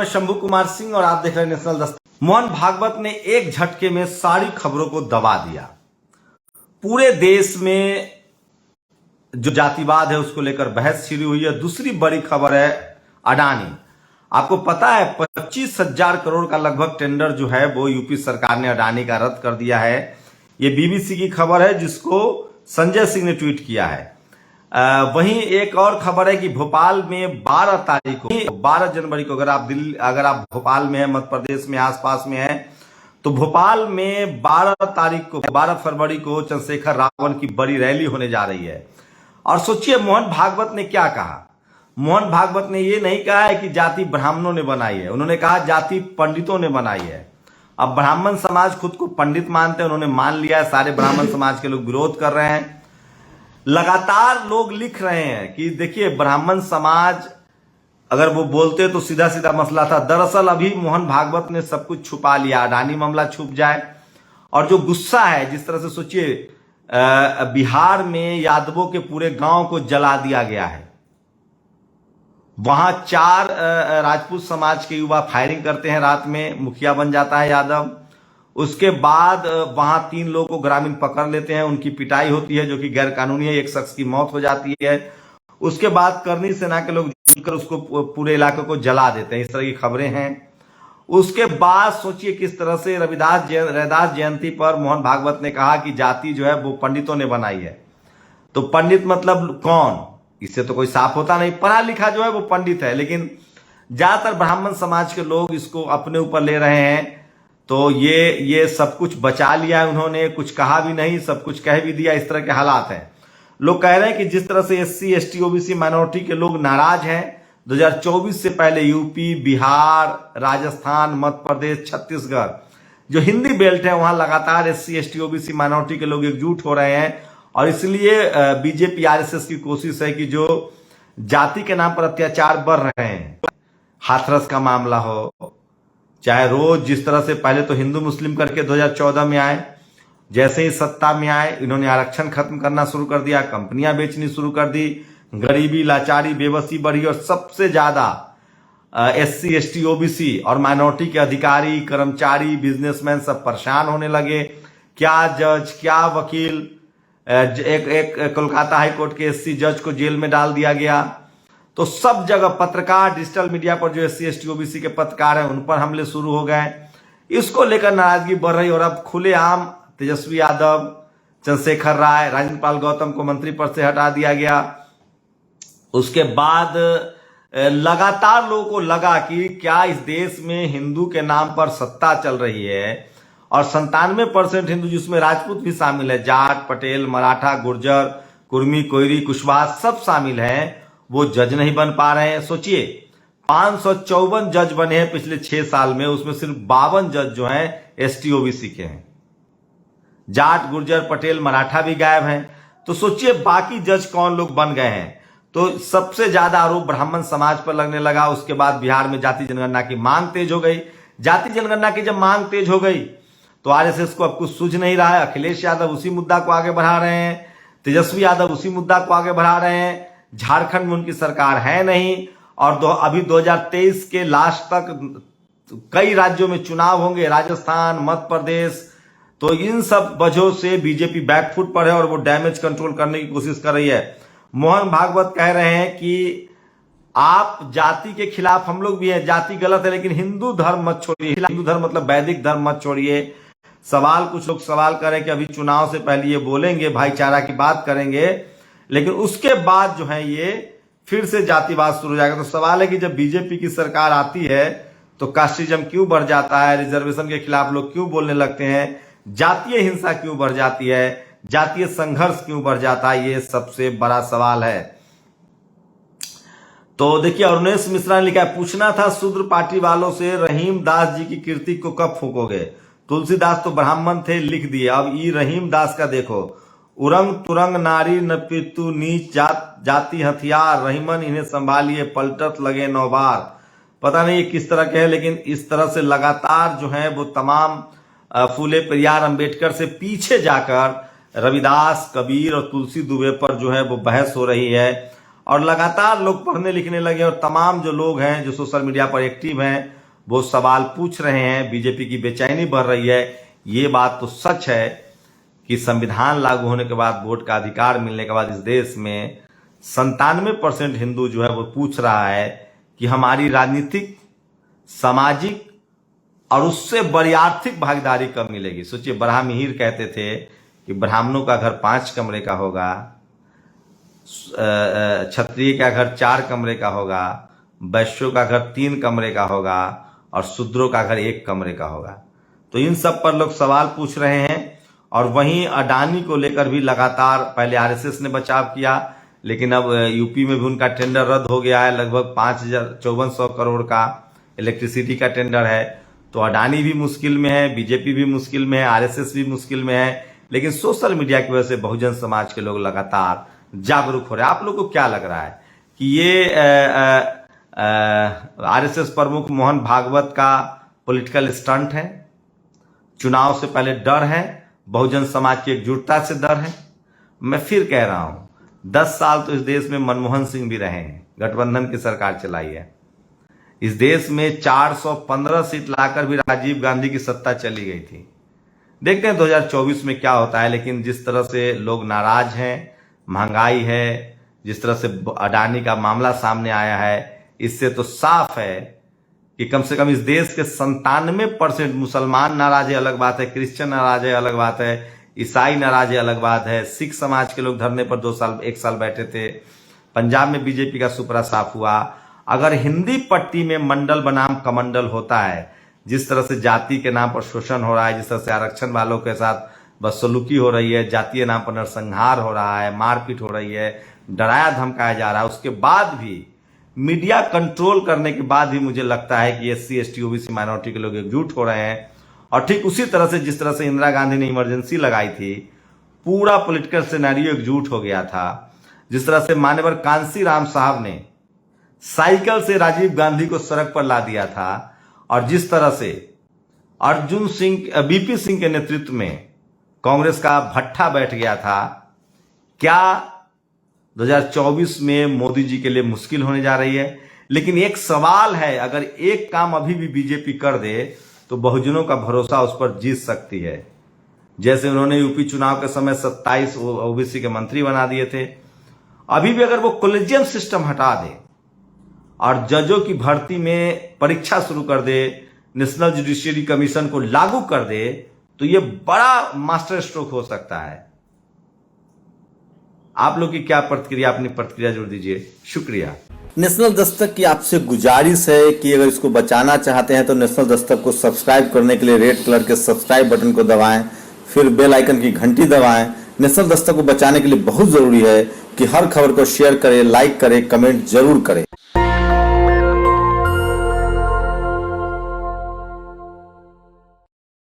मैं शंभू कुमार सिंह और आप देख रहे हैं नेशनल दस्तक। मोहन भागवत ने एक झटके में सारी खबरों को दबा दिया। पूरे देश में जो जातिवाद है उसको लेकर बहस शुरू हुई है। दूसरी बड़ी खबर है अडानी। आपको पता है 25,000 करोड़ का लगभग टेंडर जो है वो यूपी सरकार ने अडानी का रद्द कर दिया है। ये बीबीसी की खबर है जिसको संजय सिंह ने ट्वीट किया है। वहीं एक और खबर है कि भोपाल में 12 तारीख को 12 जनवरी को अगर आप भोपाल में हैं, मध्य प्रदेश में आसपास में हैं, तो भोपाल में 12 फरवरी को चंद्रशेखर रावण की बड़ी रैली होने जा रही है। और सोचिए मोहन भागवत ने क्या कहा। मोहन भागवत ने ये नहीं कहा है कि जाति ब्राह्मणों ने बनाई है, उन्होंने कहा जाति पंडितों ने बनाई है। अब ब्राह्मण समाज खुद को पंडित मानते हैं, उन्होंने मान लिया है। सारे ब्राह्मण समाज के लोग विरोध कर रहे हैं। लगातार लोग लिख रहे हैं कि देखिए ब्राह्मण समाज अगर वो बोलते तो सीधा सीधा मसला था। दरअसल अभी मोहन भागवत ने सब कुछ छुपा लिया। अडानी मामला छुप जाए और जो गुस्सा है, जिस तरह से सोचिए बिहार में यादवों के पूरे गांव को जला दिया गया है। वहां 4 राजपूत समाज के युवा फायरिंग करते हैं, रात में मुखिया बन जाता है यादव। उसके बाद वहां 3 लोगों को ग्रामीण पकड़ लेते हैं, उनकी पिटाई होती है जो कि गैर कानूनी है। एक शख्स की मौत हो जाती है। उसके बाद करनी सेना के लोग मिलकर उसको पूरे इलाके को जला देते हैं। इस तरह की खबरें हैं। उसके बाद सोचिए किस तरह से रविदास जयंती पर मोहन भागवत ने कहा कि जाति जो है वो पंडितों ने बनाई है। तो पंडित मतलब कौन? इससे तो कोई साफ होता नहीं। पढ़ा लिखा जो है वो पंडित है, लेकिन ज्यादातर ब्राह्मण समाज के लोग इसको अपने ऊपर ले रहे हैं। तो ये सब कुछ बचा लिया है उन्होंने, कुछ कहा भी नहीं, सब कुछ कह भी दिया। इस तरह के हालात हैं। लोग कह रहे हैं कि जिस तरह से SC ST OBC माइनॉरिटी के लोग नाराज हैं, 2024 से पहले यूपी, बिहार, राजस्थान, मध्य प्रदेश, छत्तीसगढ़ जो हिंदी बेल्ट है वहां लगातार SC ST OBC माइनॉरिटी के लोग एकजुट हो रहे हैं। और इसलिए बीजेपी RSS की कोशिश है कि जो जाति के नाम पर अत्याचार बढ़ रहे हैं, हाथरस का मामला हो, चाहे रोज जिस तरह से पहले तो हिंदू मुस्लिम करके 2014 में आए, जैसे ही सत्ता में आए इन्होंने आरक्षण खत्म करना शुरू कर दिया, कंपनियां बेचनी शुरू कर दी, गरीबी, लाचारी, बेबसी बढ़ी और सबसे ज्यादा SC ST OBC और माइनॉरिटी के अधिकारी, कर्मचारी, बिजनेसमैन सब परेशान होने लगे। क्या जज, क्या वकील, एक कोलकाता हाईकोर्ट के SC जज को जेल में डाल दिया गया। तो सब जगह पत्रकार, डिजिटल मीडिया पर जो SC ST OBC के पत्रकार हैं उन पर हमले शुरू हो गए। इसको लेकर नाराजगी बढ़ रही और अब खुलेआम तेजस्वी यादव, चंद्रशेखर राय, राजेंद्र पाल गौतम को मंत्री पद से हटा दिया गया। उसके बाद लगातार लोगों को लगा कि क्या इस देश में हिंदू के नाम पर सत्ता चल रही है। और 97% हिंदू जिसमें राजपूत भी शामिल है, जाट, पटेल, मराठा, गुर्जर, कुर्मी, कोयरी, कुशवाहा सब शामिल हैं, वो जज नहीं बन पा रहे हैं। सोचिए 554 जज बने हैं पिछले 6 साल में, उसमें सिर्फ 52 जज जो हैं ST OBC के हैं। जाट, गुर्जर, पटेल, मराठा भी गायब हैं। तो सोचिए बाकी जज कौन लोग बन गए हैं। तो सबसे ज्यादा आरोप ब्राह्मण समाज पर लगने लगा। उसके बाद बिहार में जाति जनगणना की मांग तेज हो गई। जाति जनगणना की जब मांग तेज हो गई तो RSS को अब कुछ सूझ नहीं रहा है। अखिलेश यादव उसी मुद्दा को आगे बढ़ा रहे हैं, तेजस्वी यादव उसी मुद्दा को आगे बढ़ा रहे हैं। झारखंड में उनकी सरकार है नहीं और अभी 2023 के लास्ट तक कई राज्यों में चुनाव होंगे, राजस्थान, मध्य प्रदेश। तो इन सब वजहों से बीजेपी बैकफुट पर है और वो डैमेज कंट्रोल करने की कोशिश कर रही है। मोहन भागवत कह रहे हैं कि आप जाति के खिलाफ, हम लोग भी हैं, जाति गलत है, लेकिन हिंदू धर्म मत छोड़िए। हिंदू धर्म मतलब वैदिक धर्म मत छोड़िए। कुछ लोग सवाल करें कि अभी चुनाव से पहले ये बोलेंगे, भाईचारा की बात करेंगे, लेकिन उसके बाद जो है ये फिर से जातिवाद शुरू हो जाएगा। तो सवाल है कि जब बीजेपी की सरकार आती है तो कास्टिज्म क्यों बढ़ जाता है, रिजर्वेशन के खिलाफ लोग क्यों बोलने लगते हैं, जातीय हिंसा क्यों बढ़ जाती है, जातीय संघर्ष क्यों बढ़ जाता है, ये सबसे बड़ा सवाल है। तो देखिए अरुणेश मिश्रा ने लिखा है, पूछना था शूद्र पार्टी वालों से रहीम दास जी की कीर्ति को कब फूकोगे। तुलसीदास तो ब्राह्मण थे, लिख दिए। अब ई रहीम दास का देखो, उरंग तुरंग नारी न पितु नीच जाति हथियार, रहीमन इन्हें संभालिए पलटत लगे 9 बार। पता नहीं ये किस तरह के है, लेकिन इस तरह से लगातार जो है वो तमाम फूले पेरियार अंबेडकर से पीछे जाकर रविदास, कबीर और तुलसी दुबे पर जो है वो बहस हो रही है। और लगातार लोग पढ़ने लिखने लगे और तमाम जो लोग हैं जो सोशल मीडिया पर एक्टिव हैं वो सवाल पूछ रहे हैं, बीजेपी की बेचैनी बढ़ रही है। ये बात तो सच है कि संविधान लागू होने के बाद, वोट का अधिकार मिलने के बाद इस देश में 97% हिंदू जो है वो पूछ रहा है कि हमारी राजनीतिक, सामाजिक और उससे बड़ी आर्थिक भागीदारी कब मिलेगी। सोचिए, ब्राह्मण कहते थे कि ब्राह्मणों का घर 5 कमरे का होगा, क्षत्रिय का घर 4 कमरे का होगा, वैश्यों का घर 3 कमरे का होगा और शूद्रों का घर 1 कमरे का होगा। तो इन सब पर लोग सवाल पूछ रहे हैं। और वहीं अडानी को लेकर भी लगातार पहले आरएसएस ने बचाव किया, लेकिन अब यूपी में भी उनका टेंडर रद्द हो गया है। लगभग 5400 करोड़ का इलेक्ट्रिसिटी का टेंडर है। तो अडानी भी मुश्किल में है, बीजेपी भी मुश्किल में है, आरएसएस भी मुश्किल में है। लेकिन सोशल मीडिया की वजह से बहुजन समाज के लोग लगातार जागरूक हो रहे हैं। आप लोग को क्या लग रहा है कि ये आरएसएस प्रमुख मोहन भागवत का पॉलिटिकल स्टंट है? चुनाव से पहले डर है, बहुजन समाज की एकजुटता से डर है। मैं फिर कह रहा हूं, 10 साल तो इस देश में मनमोहन सिंह भी रहे हैं, गठबंधन की सरकार चलाई है। इस देश में 415 सीट लाकर भी राजीव गांधी की सत्ता चली गई थी। देखते हैं 2024 में क्या होता है। लेकिन जिस तरह से लोग नाराज हैं, महंगाई है, जिस तरह से अडानी का मामला सामने आया है, इससे तो साफ है कि कम से कम इस देश के 97% मुसलमान नाराज है, अलग बात है, क्रिश्चियन नाराज है, अलग बात है, ईसाई नाराज है, अलग बात है, सिख समाज के लोग धरने पर 1 साल बैठे थे। पंजाब में बीजेपी का सुपरा साफ हुआ। अगर हिंदी पट्टी में मंडल बनाम कमंडल होता है, जिस तरह से जाति के नाम पर शोषण हो रहा है, जिस तरह से आरक्षण वालों के साथ बदसलूकी हो रही है, जातीय नाम पर नरसंहार हो रहा है, मारपीट हो रही है, डराया धमकाया जा रहा है, उसके बाद भी मीडिया कंट्रोल करने के बाद भी मुझे लगता है कि एससी, एसटी, ओबीसी, माइनॉरिटी के लोग एकजुट हो रहे हैं। और ठीक उसी तरह से जिस तरह से इंदिरा गांधी ने इमरजेंसी लगाई थी, पूरा पॉलिटिकल सिनेरियो एकजुट हो गया था। जिस तरह से मान्यवर कांसी राम साहब ने साइकिल से राजीव गांधी को सड़क पर ला दिया था, और जिस तरह से अर्जुन सिंह, बीपी सिंह के नेतृत्व में कांग्रेस का भट्ठा बैठ गया था, क्या 2024 में मोदी जी के लिए मुश्किल होने जा रही है? लेकिन एक सवाल है, अगर एक काम अभी भी बीजेपी कर दे तो बहुजनों का भरोसा उस पर जीत सकती है। जैसे उन्होंने यूपी चुनाव के समय 27 ओबीसी के मंत्री बना दिए थे। अभी भी अगर वो कॉलेजियम सिस्टम हटा दे और जजों की भर्ती में परीक्षा शुरू कर दे, नेशनल जुडिशियरी कमीशन को लागू कर दे, तो ये बड़ा मास्टर स्ट्रोक हो सकता है। आप लोग की क्या प्रतिक्रिया, अपनी प्रतिक्रिया जोड़ दीजिए। शुक्रिया। नेशनल दस्तक की आपसे गुजारिश है कि अगर इसको बचाना चाहते हैं तो नेशनल दस्तक को सब्सक्राइब करने के लिए रेड कलर के सब्सक्राइब बटन को दबाएं, फिर बेल आइकन की घंटी दबाएं। नेशनल दस्तक को बचाने के लिए बहुत जरूरी है कि हर खबर को शेयर करें, लाइक करें, कमेंट जरूर करें।